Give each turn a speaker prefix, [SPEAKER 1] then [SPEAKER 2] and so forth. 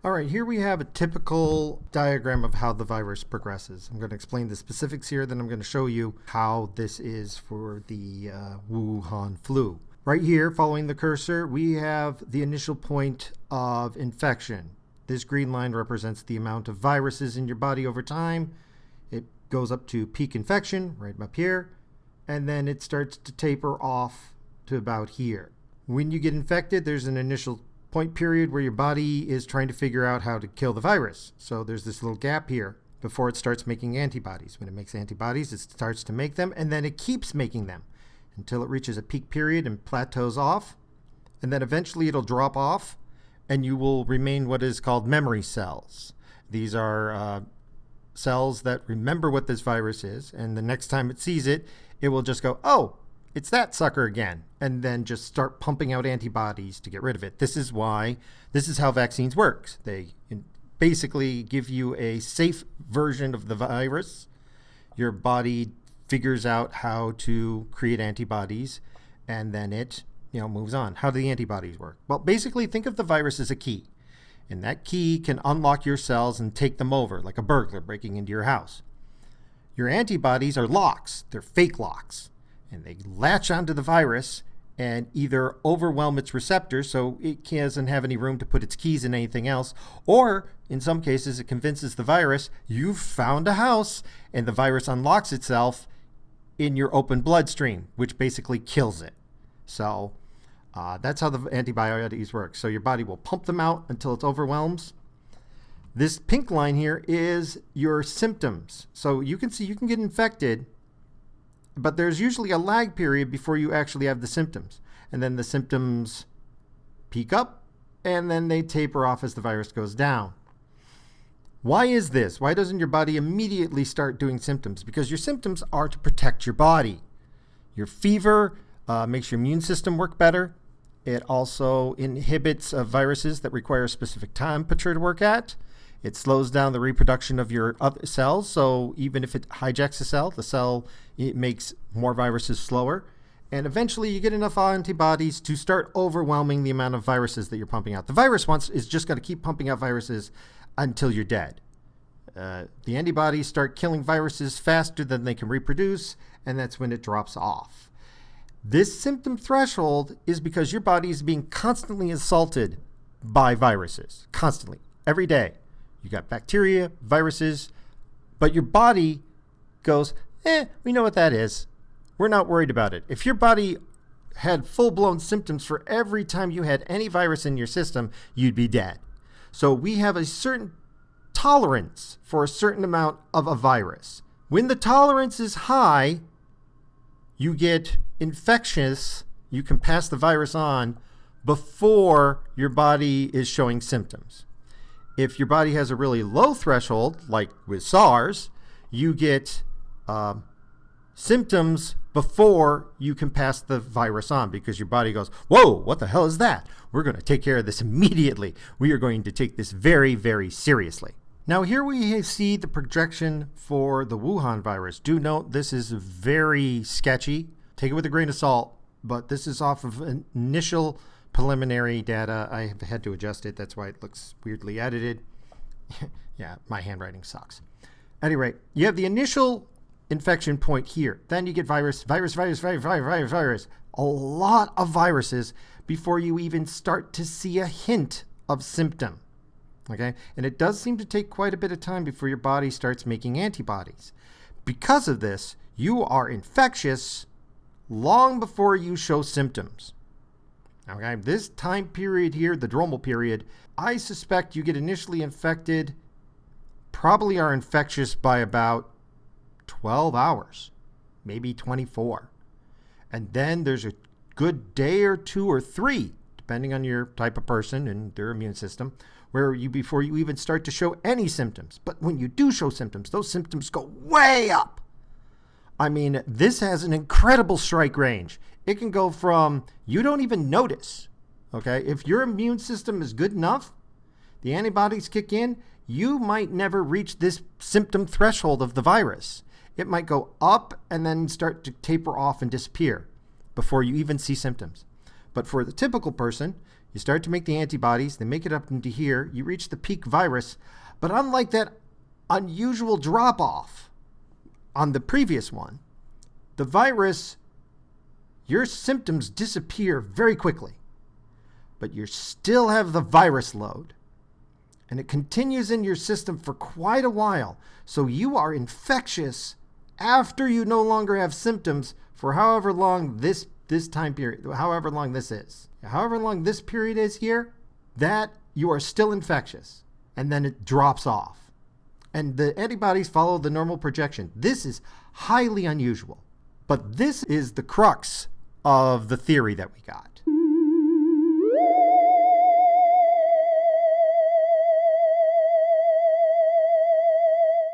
[SPEAKER 1] All right, here we have a typical diagram of how the virus progresses. I'm going to explain the specifics here, then I'm going to show you how this is for the Wuhan flu. Right here, following the cursor, we have the initial point of infection. This green line represents the amount of viruses in your body over time. It goes up to peak infection, right up here, and then it starts to taper off to about here. When you get infected, there's an initial point period where your body is trying to figure out how to kill the virus. So there's this little gap here before it starts making antibodies. When it makes antibodies, it starts to make them, and then it keeps making them until it reaches a peak period and plateaus off. And then eventually it'll drop off, and you will remain what is called memory cells. These are cells that remember what this virus is, and the next time it sees it, it will just go, oh, it's that sucker again, and then just start pumping out antibodies to get rid of it. This is how vaccines work. They basically give you a safe version of the virus. Your body figures out how to create antibodies, and then it moves on. How do the antibodies work? Well, basically think of the virus as a key, and that key can unlock your cells and take them over, like a burglar breaking into your house. Your antibodies are locks. They're fake locks. And they latch onto the virus and either overwhelm its receptors so it doesn't have any room to put its keys in anything else, or in some cases it convinces the virus you've found a house, and the virus unlocks itself in your open bloodstream, which basically kills it. So that's how the antibodies work. So your body will pump them out until it overwhelms. This pink line here is your symptoms. So you can see you can get infected, but there's usually a lag period before you actually have the symptoms. And then the symptoms peak up, and then they taper off as the virus goes down. Why is this? Why doesn't your body immediately start doing symptoms? Because your symptoms are to protect your body. Your fever makes your immune system work better. It also inhibits viruses that require a specific temperature to work at. It slows down the reproduction of your other cells, so even if it hijacks the cell, it makes more viruses slower. And eventually you get enough antibodies to start overwhelming the amount of viruses that you're pumping out. The virus is just going to keep pumping out viruses until you're dead. The antibodies start killing viruses faster than they can reproduce, and that's when it drops off. This symptom threshold is because your body is being constantly assaulted by viruses, constantly, every day. You got bacteria, viruses, but your body goes, we know what that is. We're not worried about it. If your body had full-blown symptoms for every time you had any virus in your system, you'd be dead. So we have a certain tolerance for a certain amount of a virus. When the tolerance is high, you get infectious. You can pass the virus on before your body is showing symptoms. If your body has a really low threshold, like with SARS, you get symptoms before you can pass the virus on, because your body goes, whoa, what the hell is that? We're going to take care of this immediately. We are going to take this very, very seriously. Now here we see the projection for the Wuhan virus. Do note this is very sketchy. Take it with a grain of salt, but this is off of initial preliminary data. I have had to adjust it. That's why it looks weirdly edited. Yeah, my handwriting sucks. At any rate, you have the initial infection point here. Then you get virus. A lot of viruses before you even start to see a hint of symptom. Okay? And it does seem to take quite a bit of time before your body starts making antibodies. Because of this, you are infectious long before you show symptoms. Okay, this time period here, the dromal period, I suspect you get initially infected, probably are infectious by about 12 hours, maybe 24. And then there's a good day or two or three, depending on your type of person and their immune system, where before you even start to show any symptoms. But when you do show symptoms, those symptoms go way up. I mean, this has an incredible strike range. It can go from you don't even notice, okay? If your immune system is good enough, the antibodies kick in, you might never reach this symptom threshold of the virus. It might go up and then start to taper off and disappear before you even see symptoms. But for the typical person, you start to make the antibodies, they make it up into here, you reach the peak virus, but unlike that unusual drop-off on the previous one, the virus, your symptoms disappear very quickly, but you still have the virus load, and it continues in your system for quite a while, so you are infectious after you no longer have symptoms for however long this time period, however long this is. However long this period is here, that you are still infectious, and then it drops off. And the antibodies follow the normal projection. This is highly unusual, but this is the crux of the theory that we got.